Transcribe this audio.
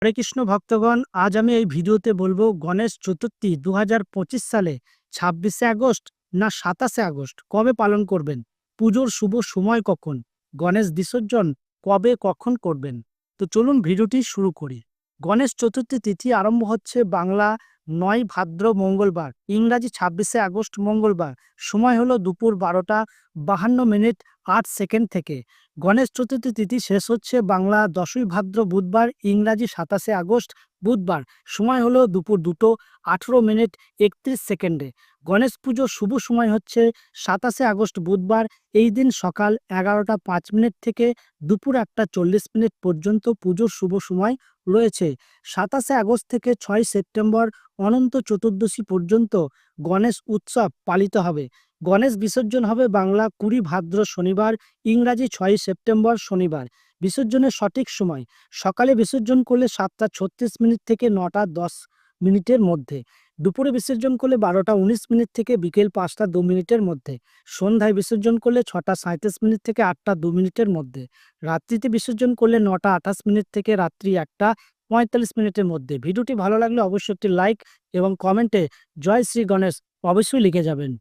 হরে কৃষ্ণ ভক্তগণ, আজ আমি এই ভিডিওতে বলবো গণেশ চতুর্থী 2025 সালে 26শে আগস্ট না 27শে আগস্ট কবে পালন করবেন, পুজোর শুভ সময় কখন, গণেশ বিসর্জন কবে কখন করবেন। তো চলুন ভিডিওটি শুরু করি। গণেশ চতুর্থী তিথি আরম্ভ হচ্ছে বাংলা 9 ভাদ্র মঙ্গলবার, ইংরাজি 26শে আগস্ট মঙ্গলবার। সময় হলো দুপুর 12টা 52 মিনিট 8 সেকেন্ড থেকে। গণেশ চতুর্থী তিথি শেষ হচ্ছে বাংলা 10ই ভাদ্র বুধবার, ইংরাজি 27শে আগস্ট বুধবার। সময় হলো দুপুর 2টো 18 মিনিট 31 সেকেন্ডে। গণেশ পুজোর শুভ সময় হচ্ছে 27শে আগস্ট বুধবার। এই দিন সকাল 11টা 5 মিনিট থেকে দুপুর 1টা 40 মিনিট পর্যন্ত পুজোর শুভ সময় রয়েছে। 27শে আগস্ট থেকে 6ই সেপ্টেম্বর অনন্ত চতুর্দশী পর্যন্ত গণেশ উৎসব পালিত হবে। গণেশ বিসর্জন হবে বাংলা 20 ভাদ্র শনিবার, ইংরাজি 6ই সেপ্টেম্বর শনিবার। বিসর্জনের সঠিক সময়: সকালে বিসর্জন করলে 7টা 36 মিনিট থেকে 9টা 10 মিনিটের মধ্যে। দুপুরে বিসর্জন করলে 12টা 19 মিনিট থেকে বিকেল 5টা 2 মিনিটের মধ্যে। সন্ধ্যায় বিসর্জন করলে 6টা 37 মিনিট থেকে 8টা 2 মিনিটের মধ্যে। রাত্রিতে বিসর্জন করলে 9টা 28 মিনিট থেকে রাত্রি 1টা 45 মিনিটের মধ্যে। ভিডিওটি ভালো লাগলে অবশ্যই একটি লাইক এবং কমেন্টে জয় শ্রী গণেশ অবশ্যই লিখে যাবেন।